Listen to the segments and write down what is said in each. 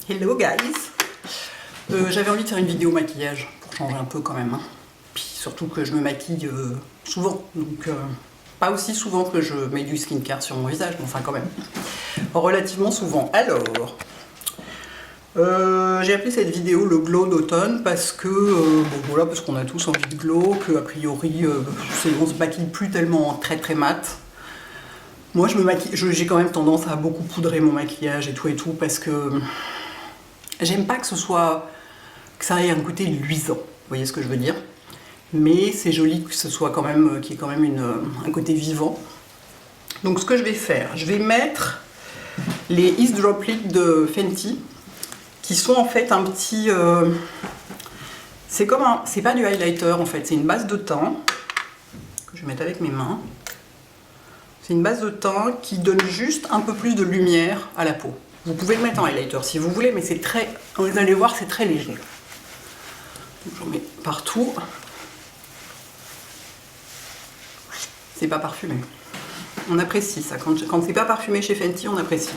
Hello guys. J'avais envie de faire une vidéo maquillage pour changer un peu quand même. Hein. Puis surtout que je me maquille souvent, donc pas aussi souvent que je mets du skincare sur mon visage, mais enfin quand même. Relativement souvent. Alors, j'ai appelé cette vidéo le glow d'automne parce que, bon voilà, parce qu'on a tous envie de glow, que a priori on se maquille plus tellement très mat. Moi je me maquille, j'ai quand même tendance à beaucoup poudrer mon maquillage et tout parce que j'aime pas que ça ait un côté luisant, vous voyez ce que je veux dire. Mais c'est joli que ce soit quand même, qu'il y ait quand même un côté vivant. Donc ce que je vais faire, je vais mettre les Ease Drop Lip de Fenty, qui sont en fait un petit... c'est pas du highlighter en fait, c'est une base de teint, que je vais mettre avec mes mains. C'est une base de teint qui donne juste un peu plus de lumière à la peau. Vous pouvez le mettre en highlighter si vous voulez, mais c'est très... Vous allez voir, c'est très léger. J'en mets partout. C'est pas parfumé. On apprécie ça. Quand c'est pas parfumé chez Fenty, on apprécie.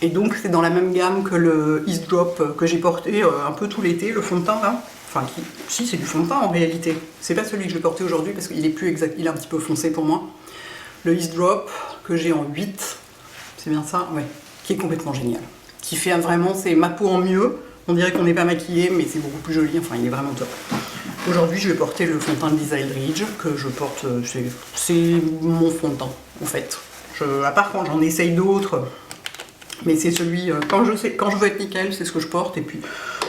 Et donc c'est dans la même gamme que le Ease Drop que j'ai porté un peu tout l'été, le fond de teint là. Enfin, si c'est du fond de teint en réalité. C'est pas celui que je vais porter aujourd'hui parce qu'il est plus exact, il est un petit peu foncé pour moi. Le Ease Drop que j'ai en 8, c'est bien ça, ouais, qui est complètement génial. Qui fait vraiment, c'est ma peau en mieux. On dirait qu'on n'est pas maquillé, mais c'est beaucoup plus joli, enfin il est vraiment top. Aujourd'hui je vais porter le fond de teint de Lisa Eldridge que je porte, c'est mon fond de teint en fait. À part quand j'en essaye d'autres, mais c'est celui, quand je veux être nickel, c'est ce que je porte, et puis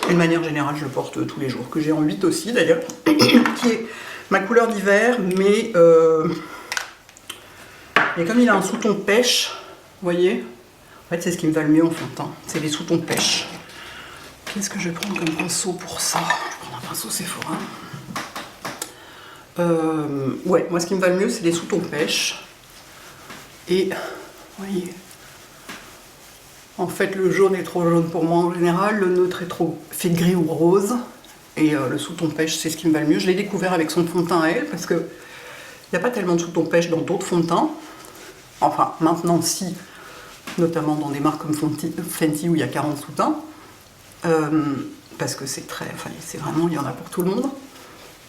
d'une manière générale je le porte tous les jours, que j'ai en 8 aussi d'ailleurs, qui est ma couleur d'hiver, mais comme il a un sous-ton pêche, vous voyez, en fait c'est ce qui me va le mieux en fond de teint, c'est les sous-tons pêche. Qu'est-ce que je vais prendre comme pinceau pour ça? Je vais prendre un pinceau Sephora. Ouais, moi ce qui me va le mieux c'est les sous-tons pêche. Et, vous voyez, en fait le jaune est trop jaune pour moi en général, le neutre est trop fait gris ou rose. Et le sous-ton pêche c'est ce qui me va le mieux. Je l'ai découvert avec son fond de teint à elle, parce que il n'y a pas tellement de sous-ton pêche dans d'autres fonds de teint. Enfin, maintenant si, notamment dans des marques comme Fenty où il y a 40 sous-teints. Parce que c'est très... Enfin, c'est vraiment... Il y en a pour tout le monde.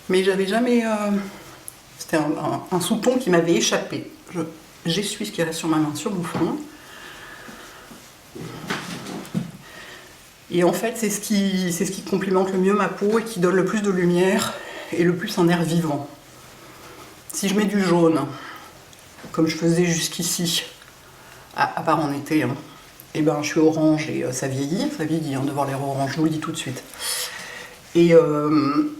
Mais j'avais jamais... C'était un sous-ton qui m'avait échappé. J'essuie ce qui reste sur ma main, sur mon front. Et en fait, c'est ce qui complimente le mieux ma peau et qui donne le plus de lumière et le plus un air vivant. Si je mets du jaune, comme je faisais jusqu'ici, à part en été, hein, et ben je suis orange et ça vieillit hein, de voir l'air orange, je vous le dis tout de suite. Et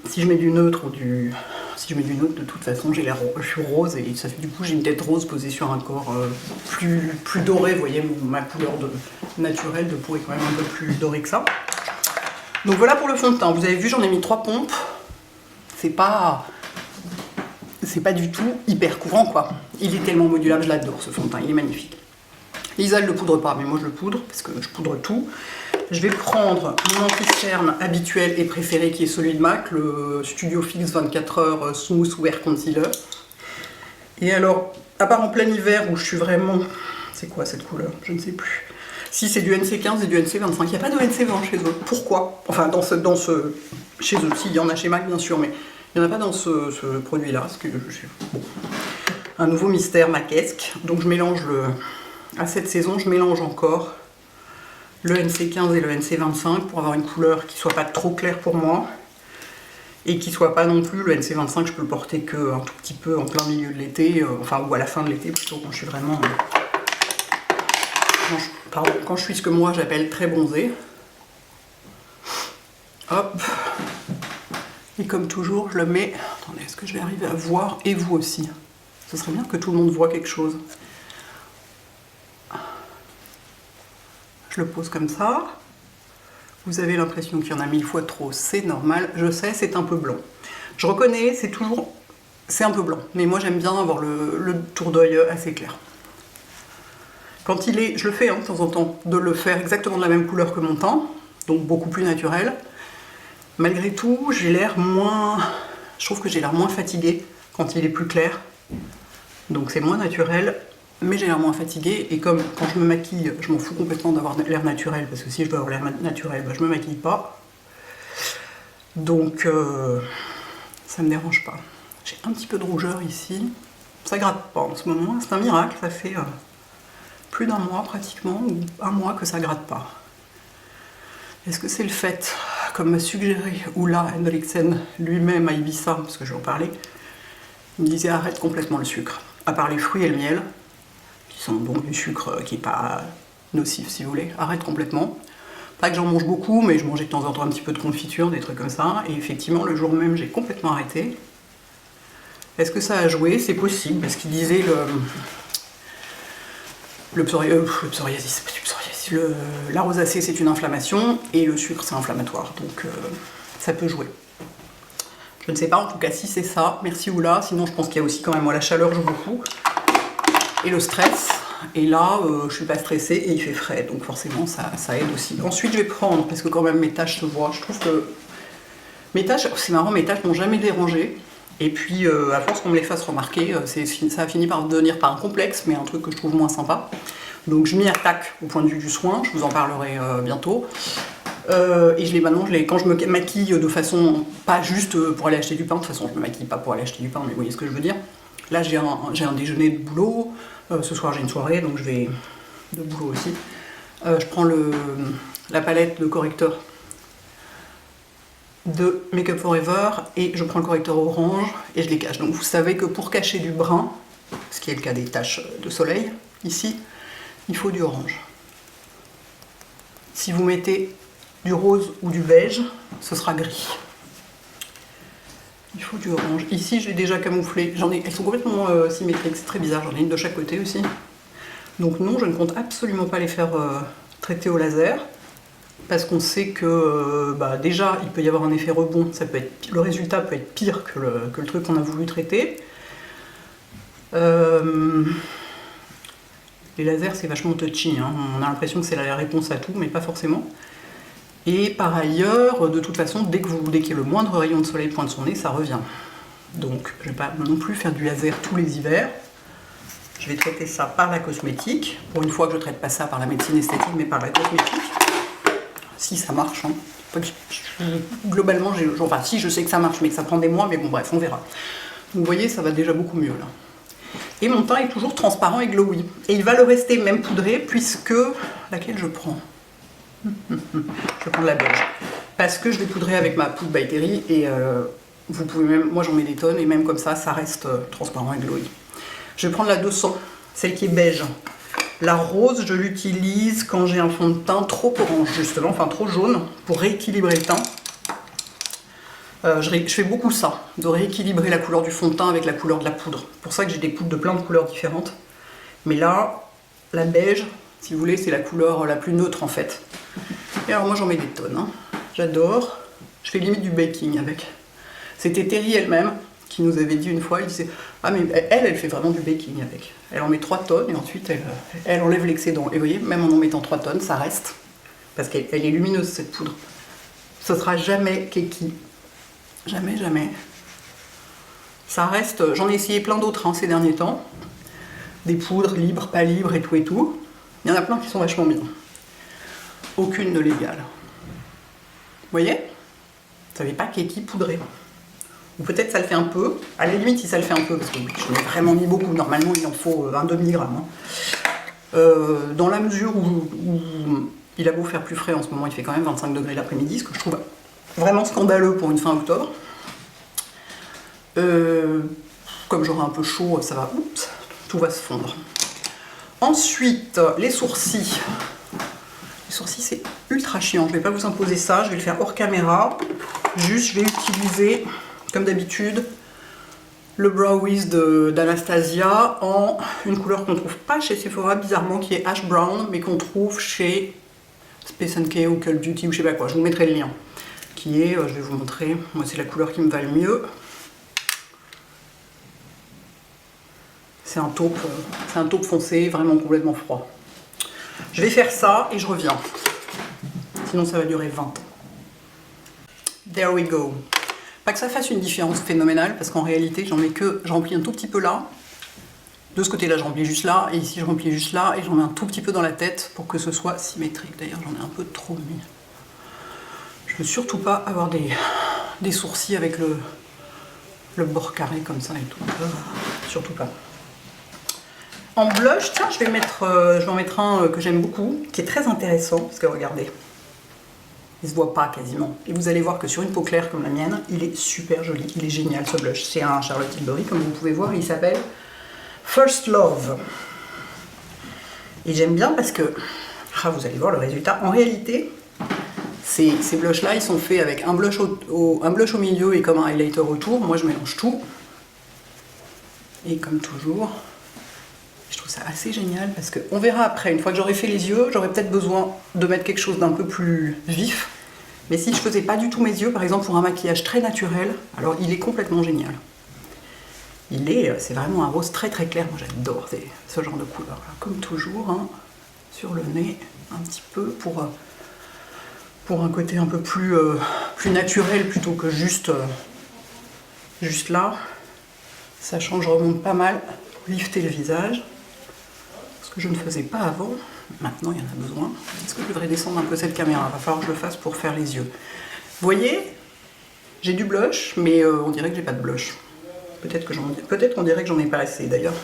si je mets du neutre ou du... Si je mets du neutre, de toute façon, je suis rose et ça fait du coup j'ai une tête rose posée sur un corps plus doré. Vous voyez, ma couleur naturelle de peau est quand même un peu plus dorée que ça. Donc voilà pour le fond de teint. Vous avez vu, j'en ai mis 3 pompes. C'est pas du tout hyper courant quoi. Il est tellement modulable, je l'adore ce fond de teint, il est magnifique. Lisa, elle ne le poudre pas, mais moi je le poudre, parce que je poudre tout. Je vais prendre mon anti-cerne habituel et préféré, qui est celui de MAC, le Studio Fix 24 heures Smooth Wear Concealer. Et alors, à part en plein hiver, où je suis vraiment... C'est quoi cette couleur? Je ne sais plus. Si, c'est du NC15 et du NC25. Il n'y a pas de NC20 chez eux. Pourquoi? Enfin, chez eux, si, il y en a chez MAC, bien sûr, mais il n'y en a pas dans ce produit-là. Bon. Un nouveau mystère maquesque. Donc je mélange à cette saison, je mélange encore le NC15 et le NC25 pour avoir une couleur qui soit pas trop claire pour moi et qui soit pas non plus, le NC25 je peux le porter que un tout petit peu en plein milieu de l'été, enfin ou à la fin de l'été plutôt, quand je suis vraiment quand je suis ce que moi j'appelle très bronzée. Hop, et comme toujours je le mets, attendez, est-ce que je vais arriver à voir, et vous aussi, ce serait bien que tout le monde voit quelque chose. Je le pose comme ça. Vous avez l'impression qu'il y en a 1000 fois trop, c'est normal. Je sais, c'est un peu blanc. Je reconnais, c'est un peu blanc. Mais moi, j'aime bien avoir le tour d'œil assez clair. Quand je le fais hein, de temps en temps, de le faire exactement de la même couleur que mon teint, donc beaucoup plus naturel. Malgré tout, j'ai l'air moins... Je trouve que j'ai l'air moins fatiguée quand il est plus clair. Donc c'est moins naturel. mais j'ai l'air moins fatiguée. Et comme quand je me maquille, je m'en fous complètement d'avoir l'air naturel, parce que si je dois avoir l'air naturel, bah, je me maquille pas. Donc ça me dérange pas. J'ai un petit peu de rougeur ici. Ça gratte pas en ce moment, c'est un miracle, ça fait plus d'un mois pratiquement, ou un mois que ça gratte pas. Est-ce que c'est le fait, comme m'a suggéré Oula Hendriksen lui-même à Ibiza, parce que je vais en parler, il me disait arrête complètement le sucre, à part les fruits et le miel, qui sont donc du sucre qui n'est pas nocif si vous voulez, arrête complètement. Pas que j'en mange beaucoup, mais je mangeais de temps en temps un petit peu de confiture, des trucs comme ça, et effectivement le jour même j'ai complètement arrêté. Est-ce que ça a joué? C'est possible, parce qu'il disait la rosacée c'est une inflammation, et le sucre c'est inflammatoire, donc ça peut jouer. Je ne sais pas, en tout cas si c'est ça, merci Oula, sinon je pense qu'il y a aussi quand même, moi la chaleur joue beaucoup, et le stress, et là je suis pas stressée et il fait frais, donc forcément ça aide aussi. Ensuite je vais prendre, parce que quand même mes taches se voient, je trouve que mes taches, c'est marrant, mes taches n'ont jamais dérangé. Et puis, à force qu'on me les fasse remarquer, ça a fini par devenir pas un complexe, mais un truc que je trouve moins sympa. Donc je m'y attaque au point de vue du soin, je vous en parlerai bientôt. Et maintenant, quand je me maquille de façon, pas juste pour aller acheter du pain, de toute façon je me maquille pas pour aller acheter du pain, mais vous voyez ce que je veux dire. Là j'ai un déjeuner de boulot, ce soir j'ai une soirée, donc je vais de boulot aussi. Je prends la palette de correcteur de Make Up For Ever et je prends le correcteur orange et je les cache. Donc vous savez que pour cacher du brun, ce qui est le cas des taches de soleil, ici, il faut du orange. Si vous mettez du rose ou du beige, ce sera gris. Il faut du orange. Ici, j'ai déjà camouflé. Elles sont complètement symétriques, c'est très bizarre. J'en ai une de chaque côté aussi. Donc non, je ne compte absolument pas les faire traiter au laser. Parce qu'on sait que déjà il peut y avoir un effet rebond, le résultat peut être pire que le truc qu'on a voulu traiter. Les lasers c'est vachement touchy, hein. On a l'impression que c'est la réponse à tout, mais pas forcément. Et par ailleurs, de toute façon, dès qu'il y a le moindre rayon de soleil pointe son nez, ça revient. Donc je ne vais pas non plus faire du laser tous les hivers. Je vais traiter ça par la cosmétique. Pour une fois que je ne traite pas ça par la médecine esthétique, mais par la cosmétique. Si ça marche, hein. Globalement, si je sais que ça marche, mais que ça prend des mois, mais bon bref, on verra. Donc vous voyez, ça va déjà beaucoup mieux là. Et mon teint est toujours transparent et glowy. Et il va le rester même poudré, puisque... Laquelle je prends? Je vais prendre la beige. Parce que je vais poudrer avec ma poudre by Terry, et vous pouvez même... Moi j'en mets des tonnes, et même comme ça reste transparent et glowy. Je vais prendre la 200, celle qui est beige. La rose, je l'utilise quand j'ai un fond de teint trop orange, justement, enfin trop jaune, pour rééquilibrer le teint. Je fais beaucoup ça, de rééquilibrer la couleur du fond de teint avec la couleur de la poudre. C'est pour ça que j'ai des poudres de plein de couleurs différentes. Mais là, la beige, si vous voulez, c'est la couleur la plus neutre en fait. Et alors moi j'en mets des tonnes, hein. J'adore. Je fais limite du baking avec. C'était Terry elle-même qui nous avait dit une fois, il disait ah mais elle fait vraiment du baking avec. Elle en met 3 tonnes et ensuite elle enlève l'excédent. Et vous voyez, même en mettant 3 tonnes, ça reste. Parce qu'elle est lumineuse cette poudre. Ce sera jamais keki. Jamais, jamais. Ça reste, j'en ai essayé plein d'autres hein, ces derniers temps. Des poudres libres, pas libres et tout et tout. Il y en a plein qui sont vachement bien. Aucune ne l'égale. Vous voyez? Vous savez pas keki poudré. Ou peut-être ça le fait un peu. À la limite, si ça le fait un peu, parce que oui, je l'ai vraiment mis beaucoup. Normalement, il en faut un demi-gramme. Hein. Dans la mesure où il a beau faire plus frais en ce moment, il fait quand même 25 degrés l'après-midi, ce que je trouve vraiment scandaleux pour une fin octobre. Comme j'aurai un peu chaud, ça va, oups, tout va se fondre. Ensuite, les sourcils. Les sourcils, c'est ultra chiant. Je ne vais pas vous imposer ça, je vais le faire hors caméra. Juste, je vais utiliser, comme d'habitude, le Brow Wiz d'Anastasia en une couleur qu'on ne trouve pas chez Sephora, bizarrement, qui est Ash Brown, mais qu'on trouve chez Space & K ou Cult Beauty ou je sais pas quoi. Je vous mettrai le lien. Qui est, je vais vous montrer, moi c'est la couleur qui me va le mieux. C'est un taupe foncé, vraiment complètement froid. Je vais faire ça et je reviens. Sinon ça va durer 20 ans. There we go. Pas que ça fasse une différence phénoménale, parce qu'en réalité, je remplis un tout petit peu là. De ce côté-là, je remplis juste là, et ici, je remplis juste là, et j'en mets un tout petit peu dans la tête pour que ce soit symétrique. D'ailleurs, j'en ai un peu trop mis. Je veux surtout pas avoir des sourcils avec le bord carré comme ça et tout. Surtout pas. En blush, tiens, je vais en mettre un que j'aime beaucoup, qui est très intéressant, parce que regardez, il se voit pas quasiment. Et vous allez voir que sur une peau claire comme la mienne, il est super joli, il est génial ce blush. C'est un Charlotte Tilbury, comme vous pouvez voir, il s'appelle First Love. Et j'aime bien parce que, vous allez voir le résultat. En réalité, ces blushs-là, ils sont faits avec un blush au milieu et comme un highlighter autour. Moi, je mélange tout. Et comme toujours, je trouve ça assez génial parce qu'on verra après, une fois que j'aurai fait les yeux, j'aurai peut-être besoin de mettre quelque chose d'un peu plus vif. Mais si je faisais pas du tout mes yeux, par exemple pour un maquillage très naturel, alors il est complètement génial. C'est vraiment un rose très très clair, moi j'adore ce genre de couleur. Comme toujours, hein, sur le nez, un petit peu pour un côté un peu plus naturel plutôt que juste là. Sachant que je remonte pas mal pour lifter le visage, ce que je ne faisais pas avant. Maintenant il y en a besoin. Est-ce que je devrais descendre un peu cette caméra? Il va falloir que je le fasse pour faire les yeux. Vous voyez, j'ai du blush, mais on dirait que j'ai pas de blush. Peut-être qu'on dirait que j'en ai pas assez d'ailleurs.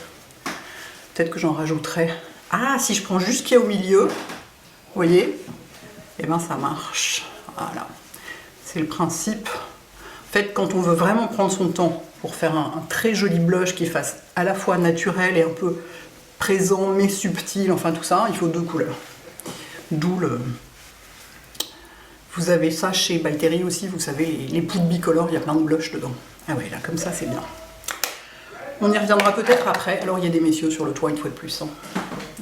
Peut-être que j'en rajouterai. Ah, si je prends juste ce qu'il y a au milieu, vous voyez, et ben ça marche. Voilà. C'est le principe. En fait, quand on veut vraiment prendre son temps pour faire un très joli blush qui fasse à la fois naturel et un peu présent mais subtil, enfin tout ça, il faut deux couleurs. D'où le... Vous avez ça chez By Terry aussi, vous savez, les poudres bicolores, il y a plein de blush dedans. Ah ouais, là, comme ça, c'est bien. On y reviendra peut-être après. Alors, il y a des messieurs sur le toit, une fois de plus. Hein.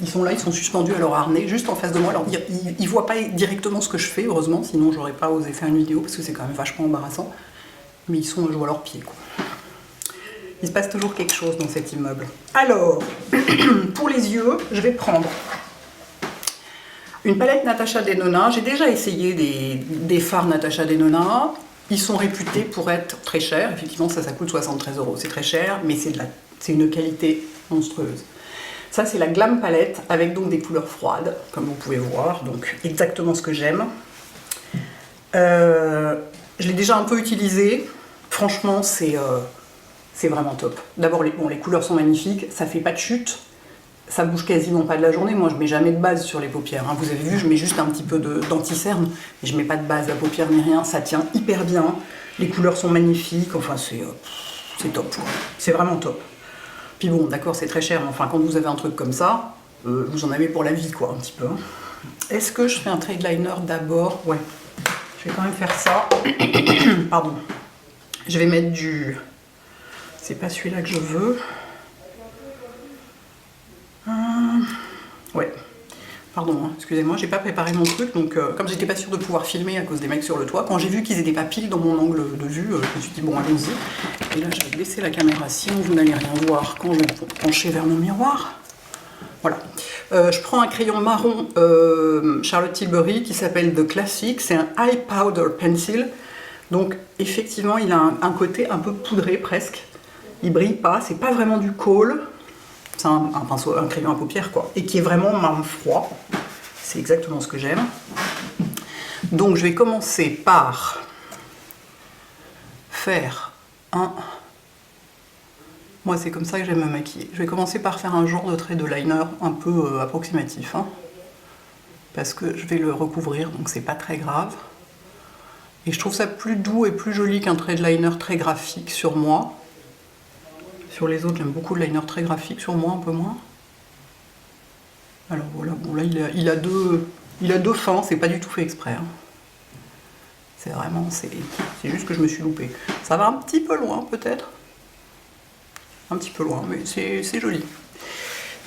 Ils sont là, ils sont suspendus à leur harnais, juste en face de moi. Alors, ils ne voient pas directement ce que je fais, heureusement, sinon j'aurais pas osé faire une vidéo, parce que c'est quand même vachement embarrassant. Mais ils sont, je vois leurs pieds, quoi. Il se passe toujours quelque chose dans cet immeuble. Alors, pour les yeux, je vais prendre une palette Natasha Denona. J'ai déjà essayé des fards Natasha Denona. Ils sont réputés pour être très chers. Effectivement, ça coûte 73 €. C'est très cher, mais c'est une qualité monstrueuse. Ça, c'est la Glam Palette, avec donc des couleurs froides, comme vous pouvez voir. Donc, exactement ce que j'aime. Je l'ai déjà un peu utilisé. Franchement, c'est vraiment top. D'abord, les couleurs sont magnifiques. Ça fait pas de chute. Ça bouge quasiment pas de la journée. Moi, je mets jamais de base sur les paupières. Hein. Vous avez vu, je mets juste un petit peu d'anti-cerne. Mais je mets pas de base à paupières ni rien. Ça tient hyper bien. Les couleurs sont magnifiques. Enfin, c'est top. C'est vraiment top. Puis bon, d'accord, c'est très cher. Mais enfin, quand vous avez un truc comme ça, vous en avez pour la vie, quoi, un petit peu. Hein. Est-ce que je fais un trade liner d'abord? Ouais. Je vais quand même faire ça. Pardon. Je vais mettre du... C'est pas celui-là que je veux. Ouais, pardon, hein, excusez-moi, j'ai pas préparé mon truc, donc comme j'étais pas sûre de pouvoir filmer à cause des mecs sur le toit, quand j'ai vu qu'ils étaient pas pile dans mon angle de vue, je me suis dit bon, allons-y. Et là, je vais baisser la caméra, sinon vous n'allez rien voir quand je vais me pencher vers mon miroir. Voilà. Je prends un crayon marron Charlotte Tilbury qui s'appelle The Classic, c'est un Eye Powder Pencil. Donc effectivement, il a un côté un peu poudré presque. Il brille pas, c'est pas vraiment du kohl. C'est un pinceau, un crayon à paupières quoi, et qui est vraiment marron froid. C'est exactement ce que j'aime. Donc je vais commencer par faire moi c'est comme ça que j'aime me maquiller. Je vais commencer par faire un genre de trait de liner un peu approximatif, hein, parce que je vais le recouvrir, donc c'est pas très grave. Et je trouve ça plus doux et plus joli qu'un trait de liner très graphique sur moi. Sur les autres, j'aime beaucoup le liner très graphique, sur moi un peu moins. Alors voilà, bon là il a deux fins, c'est pas du tout fait exprès. Hein. C'est vraiment, c'est juste que je me suis loupée. Ça va un petit peu loin peut-être. Un petit peu loin, mais c'est joli.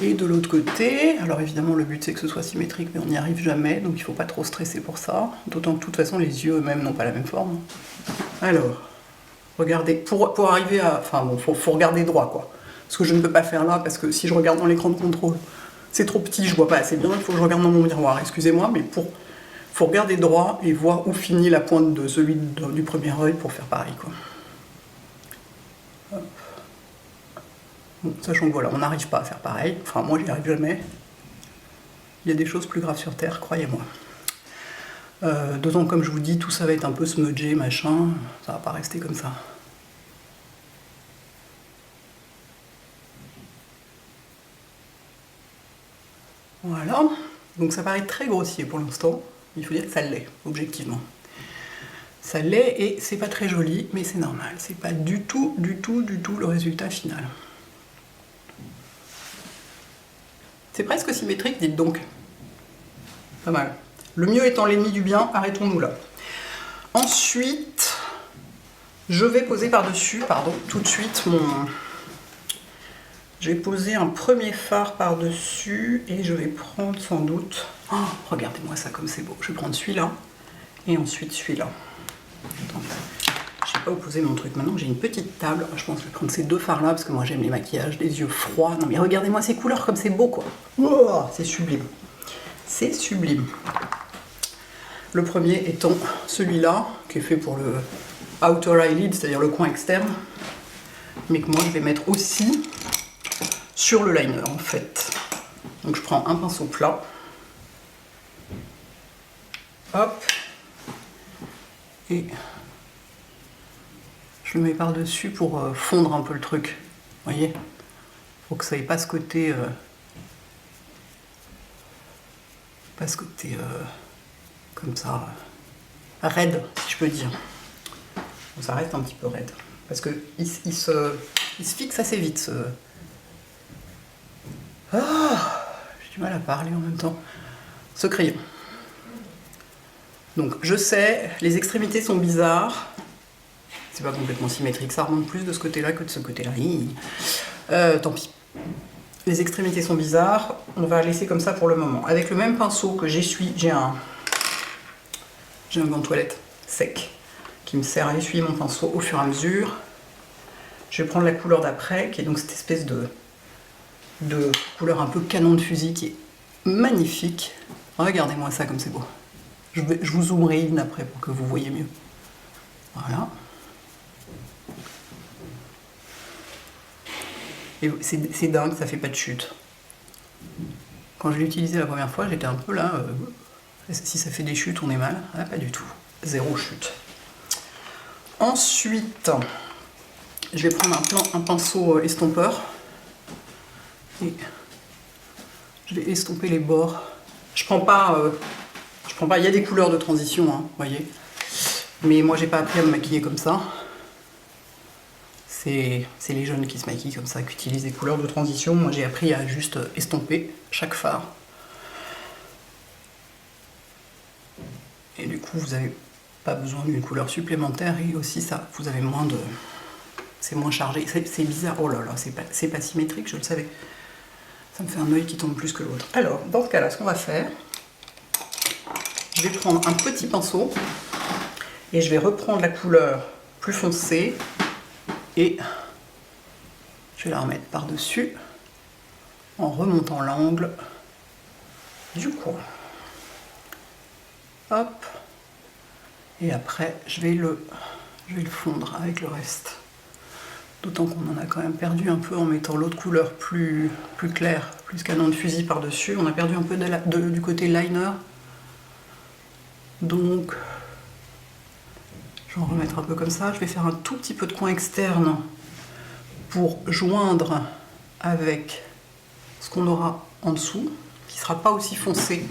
Et de l'autre côté, alors évidemment le but c'est que ce soit symétrique, mais on n'y arrive jamais, donc il faut pas trop stresser pour ça. D'autant que de toute façon les yeux eux-mêmes n'ont pas la même forme. Alors... Regardez, pour arriver à... Enfin bon, faut regarder droit quoi. Ce que je ne peux pas faire là, parce que si je regarde dans l'écran de contrôle, c'est trop petit, je vois pas assez bien, il faut que je regarde dans mon miroir, excusez-moi, mais faut regarder droit et voir où finit la pointe de celui du premier œil pour faire pareil quoi. Hop. Bon, sachant que voilà, on n'arrive pas à faire pareil. Enfin, moi, j'y arrive jamais. Il y a des choses plus graves sur Terre, croyez-moi. D'autant que, comme je vous dis, tout ça va être un peu smudgé, machin. Ça va pas rester comme ça. Voilà. Donc ça paraît très grossier pour l'instant. Il faut dire que ça l'est, objectivement. Ça l'est et c'est pas très joli, mais c'est normal. C'est pas du tout le résultat final. C'est presque symétrique, dites donc. Pas mal. Le mieux étant l'ennemi du bien, arrêtons-nous là. Ensuite, je vais poser par-dessus, pardon, tout de suite mon... Je vais poser un premier fard par-dessus et je vais prendre sans doute... Oh, regardez-moi ça comme c'est beau. Je vais prendre celui-là et ensuite celui-là. Attendez, je sais pas où poser mon truc. Maintenant que j'ai une petite table, je pense que je vais prendre ces deux fards-là parce que moi j'aime les maquillages, les yeux froids. Non mais regardez-moi ces couleurs comme c'est beau quoi. Oh, c'est sublime. C'est sublime. Le premier étant celui-là, qui est fait pour le outer eyelid, c'est-à-dire le coin externe, mais que moi je vais mettre aussi sur le liner en fait. Donc je prends un pinceau plat, hop, et je le mets par-dessus pour fondre un peu le truc, vous voyez, pour que ça n'ait pas ce côté, comme ça, raide, si je peux dire. Bon, ça reste un petit peu raide, parce que il se fixe assez vite, ce... Ah, j'ai du mal à parler en même temps. Ce crayon. Donc, je sais, les extrémités sont bizarres. C'est pas complètement symétrique, ça remonte plus de ce côté-là que de ce côté-là. Tant pis. Les extrémités sont bizarres, on va laisser comme ça pour le moment. Avec le même pinceau que j'essuie, j'ai un gant de toilette sec qui me sert à essuyer mon pinceau au fur et à mesure. Je vais prendre la couleur d'après, qui est donc cette espèce de couleur un peu canon de fusil qui est magnifique. Regardez-moi ça comme c'est beau. Je vous zoomerai une après pour que vous voyez mieux. Voilà. Et c'est dingue, ça fait pas de chute. Quand je l'ai utilisé la première fois, j'étais un peu là, si ça fait des chutes, on est mal. Ah, pas du tout. Zéro chute. Ensuite, je vais prendre un pinceau estompeur. Et je vais estomper les bords. Je prends pas, il y a des couleurs de transition, hein, vous voyez. Mais moi, j'ai pas appris à me maquiller comme ça. C'est les jeunes qui se maquillent comme ça, qui utilisent des couleurs de transition. Moi, j'ai appris à juste estomper chaque fard. Et du coup, vous n'avez pas besoin d'une couleur supplémentaire. Et aussi, ça, vous avez moins de... C'est moins chargé. C'est bizarre. Oh là là, c'est pas symétrique, je le savais. Ça me fait un œil qui tombe plus que l'autre. Alors, dans ce cas-là, ce qu'on va faire, je vais prendre un petit pinceau et je vais reprendre la couleur plus foncée et je vais la remettre par-dessus en remontant l'angle du coin. Hop. Et après, je vais le fondre avec le reste. D'autant qu'on en a quand même perdu un peu en mettant l'autre couleur plus claire, plus canon de fusil par-dessus. On a perdu un peu du côté liner. Donc, je vais en remettre un peu comme ça. Je vais faire un tout petit peu de coin externe pour joindre avec ce qu'on aura en dessous, qui ne sera pas aussi foncé,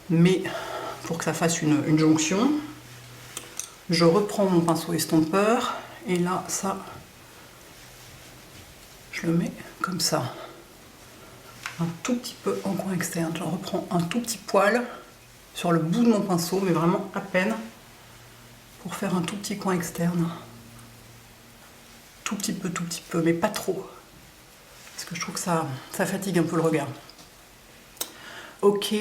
mais pour que ça fasse une jonction. Je reprends mon pinceau estompeur. Et là, ça, je le mets comme ça, un tout petit peu en coin externe. J'en reprends un tout petit poil sur le bout de mon pinceau, mais vraiment à peine, pour faire un tout petit coin externe. Tout petit peu, mais pas trop. Parce que je trouve que ça fatigue un peu le regard. Ok.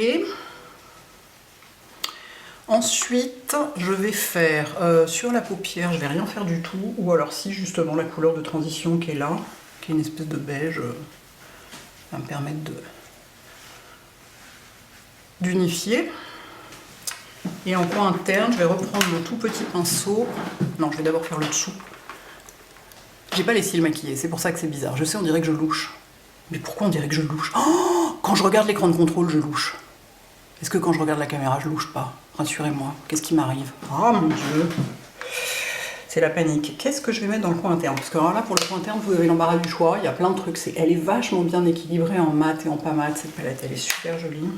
Ensuite, je vais faire sur la paupière, je vais rien faire du tout, ou alors si justement la couleur de transition qui est là, qui est une espèce de beige, va me permettre d'unifier. Et en coin interne, je vais reprendre mon tout petit pinceau. Non, je vais d'abord faire le dessous. J'ai pas les cils maquillés, c'est pour ça que c'est bizarre. Je sais, on dirait que je louche. Mais pourquoi on dirait que je louche? Oh, quand je regarde l'écran de contrôle, je louche. Est-ce que quand je regarde la caméra, je louche pas? Rassurez-moi, qu'est-ce qui m'arrive? Oh mon Dieu! C'est la panique. Qu'est-ce que je vais mettre dans le coin interne? Parce que alors là, pour le coin interne, vous avez l'embarras du choix. Il y a plein de trucs. Elle est vachement bien équilibrée en mat et en pas mat. Cette palette, elle est super jolie.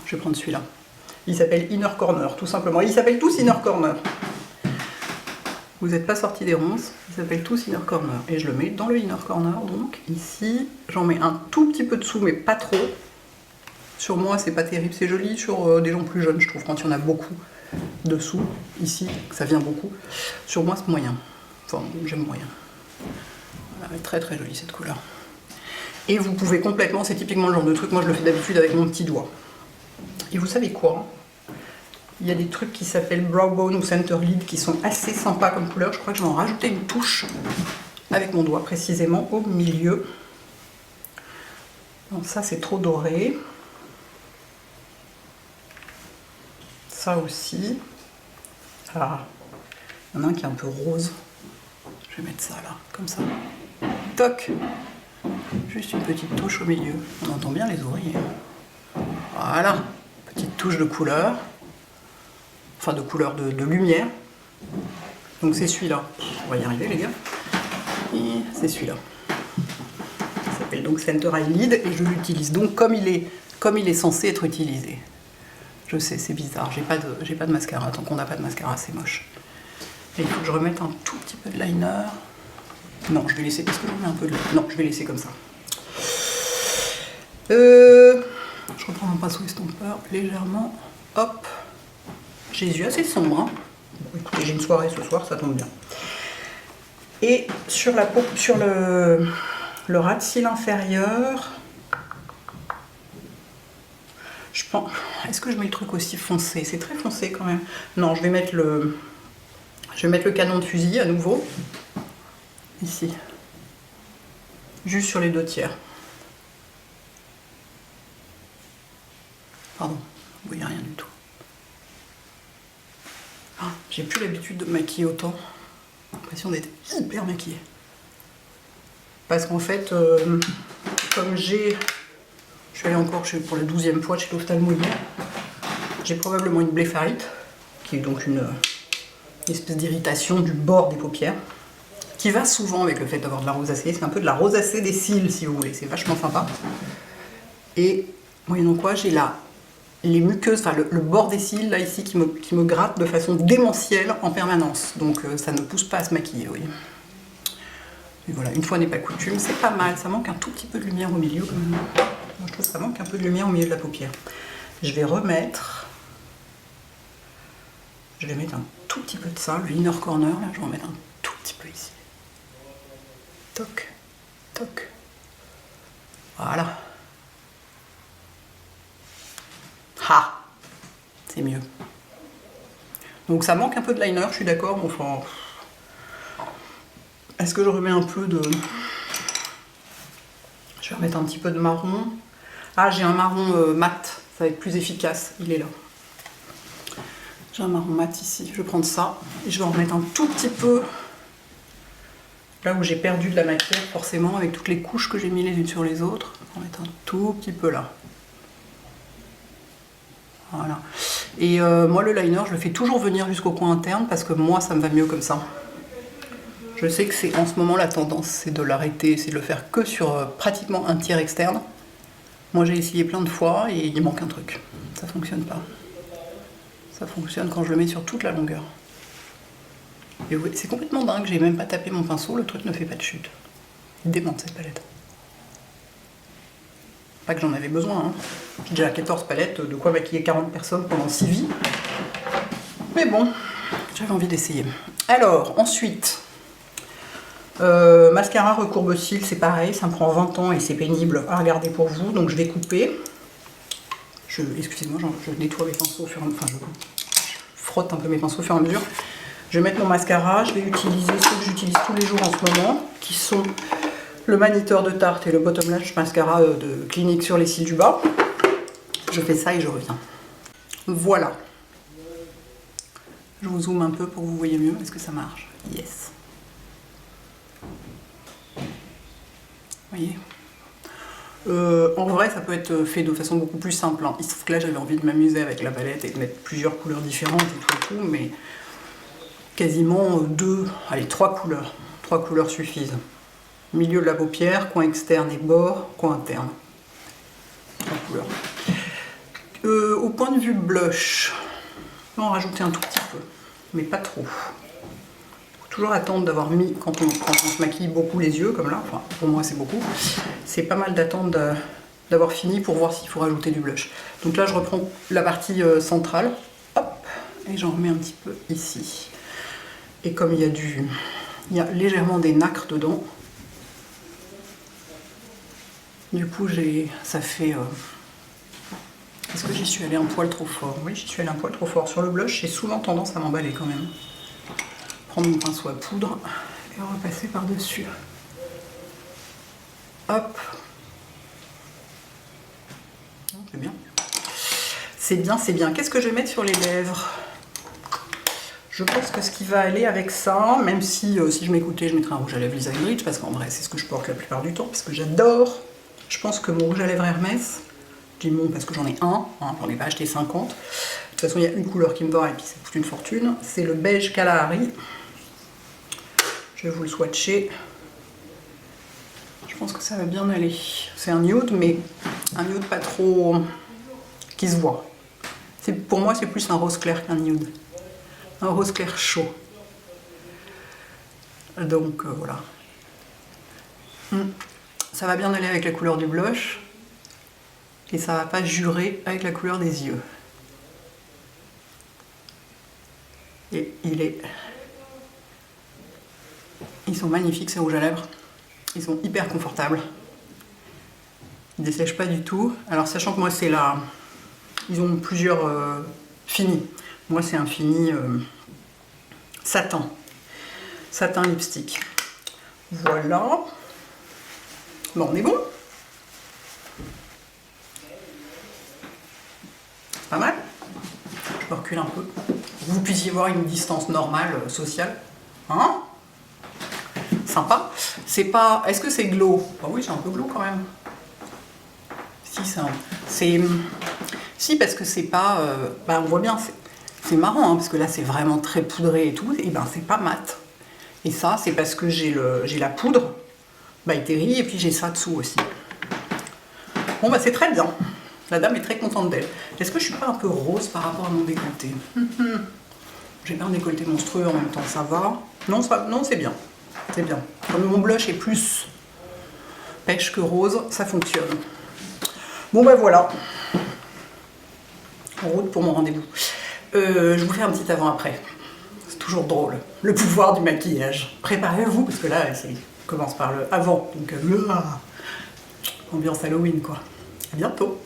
Je vais prendre celui-là. Il s'appelle Inner Corner, tout simplement. Ils s'appellent tous Inner Corner. Vous n'êtes pas sortis des ronces. Ils s'appellent tous Inner Corner. Et je le mets dans le Inner Corner, donc ici. J'en mets un tout petit peu dessous, mais pas trop. Sur moi, c'est pas terrible. C'est joli sur des gens plus jeunes, je trouve, quand il y en a beaucoup. Dessous, ici, ça vient beaucoup. Sur moi, c'est moyen. Enfin, j'aime moyen. Voilà, elle est très très jolie cette couleur. Et vous pouvez complètement, c'est typiquement le genre de truc, moi je le fais d'habitude avec mon petit doigt. Et vous savez quoi? Il y a des trucs qui s'appellent Brow Bone ou Center Lid qui sont assez sympas comme couleur. Je crois que je vais en rajouter une touche avec mon doigt, précisément au milieu. Donc ça, c'est trop doré. Ça aussi. Ah, il y en a un qui est un peu rose. Je vais mettre ça là, comme ça. Toc! Juste une petite touche au milieu. On entend bien les oreillers. Voilà. Petite touche de couleur. Enfin, de couleur de lumière. Donc c'est celui-là. On va y arriver, les gars. Et c'est celui-là. Il s'appelle donc Center Eye Lid et je l'utilise donc comme il est censé être utilisé. Je sais, c'est bizarre, j'ai pas de mascara. Tant qu'on n'a pas de mascara, c'est moche. Et il faut que je remette un tout petit peu de liner. Non, je vais laisser, parce que j'en mets un peu de... Non, je vais laisser comme ça. Je reprends mon pinceau estompeur légèrement. Hop. J'ai les yeux assez sombres. Hein. Bon, écoutez, j'ai une soirée ce soir, ça tombe bien. Et sur la peau, sur le ras de cils inférieur... Je pense... Est-ce que je mets le truc aussi foncé? C'est très foncé quand même. Non, je vais mettre le canon de fusil à nouveau. Ici. Juste sur les 2/3. Pardon, vous voyez rien du tout. Ah, j'ai plus l'habitude de me maquiller autant. J'ai l'impression d'être hyper maquillée. Parce qu'en fait, comme j'ai... Je suis allée encore pour la 12e fois chez l'ophtalmo. J'ai probablement une blépharite, qui est donc une espèce d'irritation du bord des paupières, qui va souvent avec le fait d'avoir de la rosacée. C'est un peu de la rosacée des cils, si vous voulez. C'est vachement sympa. Et moyennant quoi, j'ai là les muqueuses, enfin le bord des cils, là, ici, qui me gratte de façon démentielle en permanence. Donc ça ne pousse pas à se maquiller, oui. Et voilà, une fois n'est pas coutume, c'est pas mal. Ça manque un tout petit peu de lumière au milieu, quand même. Moi, je trouve que ça manque un peu de lumière au milieu de la paupière. Je vais remettre... Je vais mettre un tout petit peu de ça, le inner corner, là, je vais en mettre un tout petit peu ici. Toc, toc. Voilà. Ah, c'est mieux. Donc ça manque un peu de liner, je suis d'accord, mais enfin... Est-ce que je remets un peu de... Je vais remettre un petit peu de marron. Ah, j'ai un marron mat, ça va être plus efficace, il est là. J'ai un marron mat ici, je vais prendre ça et je vais en remettre un tout petit peu là où j'ai perdu de la matière forcément avec toutes les couches que j'ai mis les unes sur les autres. Je vais en mettre un tout petit peu là. Voilà. Et moi le liner je le fais toujours venir jusqu'au coin interne parce que moi ça me va mieux comme ça. Je sais que c'est en ce moment la tendance c'est de l'arrêter, c'est de le faire que sur pratiquement un tiers externe. Moi j'ai essayé plein de fois et il manque un truc, ça fonctionne pas. Ça fonctionne quand je le mets sur toute la longueur. Et oui, c'est complètement dingue, j'ai même pas tapé mon pinceau, le truc ne fait pas de chute. Démente cette palette. Pas que j'en avais besoin, hein. J'ai déjà 14 palettes, de quoi maquiller 40 personnes pendant 6 vies. Mais bon, j'avais envie d'essayer. Alors, ensuite, mascara recourbe cils, c'est pareil, ça me prend 20 ans et c'est pénible à regarder pour vous, donc je vais couper. Excusez-moi, je nettoie mes pinceaux au fur et à mesure, enfin je frotte un peu mes pinceaux au fur et à mesure. Je vais mettre mon mascara, je vais utiliser ceux que j'utilise tous les jours en ce moment, qui sont le Maniteur de Tarte et le Bottom Lash Mascara de Clinique sur les cils du bas. Je fais ça et je reviens. Voilà. Je vous zoome un peu pour que vous voyez mieux. Est-ce que ça marche? Yes. voyez. En vrai, ça peut être fait de façon beaucoup plus simple, hein. Il se trouve que là, j'avais envie de m'amuser avec la palette et de mettre plusieurs couleurs différentes et tout, mais quasiment trois couleurs. 3 couleurs suffisent. Milieu de la paupière, coin externe et bord, coin interne. 3 couleurs. Au point de vue blush, on va en rajouter un tout petit peu, mais pas trop. Toujours attendre d'avoir mis, quand on se maquille beaucoup les yeux, comme là, enfin pour moi c'est beaucoup, c'est pas mal d'attendre d'avoir fini pour voir s'il faut rajouter du blush. Donc là je reprends la partie centrale, hop, et j'en remets un petit peu ici. Et comme il y a légèrement des nacres dedans, du coup ça fait... Est-ce que j'y suis allée un poil trop fort? Oui, j'y suis allée un poil trop fort. Sur le blush, j'ai souvent tendance à m'emballer quand même. Prendre mon pinceau à poudre et repasser par-dessus. Hop. C'est bien. C'est bien, c'est bien. Qu'est-ce que je vais mettre sur les lèvres? Je pense que ce qui va aller avec ça, même si si je m'écoutais, je mettrais un rouge à lèvres Lisa Eldridge, parce qu'en vrai, c'est ce que je porte la plupart du temps, parce que j'adore. Je pense que mon rouge à lèvres Hermès, je dis mon parce que j'en ai un, hein, j'en ai pas acheté 50. De toute façon, il y a une couleur qui me va et puis ça coûte une fortune. C'est le beige Kalahari. Je vais vous le swatcher. Je pense que ça va bien aller. C'est un nude, mais un nude pas trop qui se voit. Pour moi, c'est plus un rose clair qu'un nude. Un rose clair chaud. Donc voilà. Ça va bien aller avec la couleur du blush. Et ça va pas jurer avec la couleur des yeux. Et ils sont magnifiques ces rouges à lèvres. Ils sont hyper confortables. Ils ne dessèchent pas du tout. Alors sachant que moi c'est là, ils ont plusieurs finis. Moi c'est un fini satin. Satin lipstick. Voilà. Bon, on est bon. C'est pas mal. Je recule un peu. Pour que vous puissiez voir une distance normale, sociale. Hein? Sympa. C'est pas... Est-ce que c'est glow? Bah oui, c'est un peu glow quand même. Si, c'est... Si, parce que c'est pas... Bah, on voit bien, c'est marrant, hein, parce que là, c'est vraiment très poudré et tout. Et ben, c'est pas mat. Et ça, c'est parce que j'ai la poudre, by Terry, et puis j'ai ça dessous aussi. Bon, bah, c'est très bien. La dame est très contente d'elle. Est-ce que je suis pas un peu rose par rapport à mon décolleté? J'ai pas un décolleté monstrueux en même temps, ça va. Non, c'est bien. C'est bien. Comme mon blush est plus pêche que rose, ça fonctionne. Bon ben voilà. En route pour mon rendez-vous. Je vous fais un petit avant-après. C'est toujours drôle. Le pouvoir du maquillage. Préparez-vous, parce que là, commence par le avant. Donc, ambiance Halloween, quoi. À bientôt.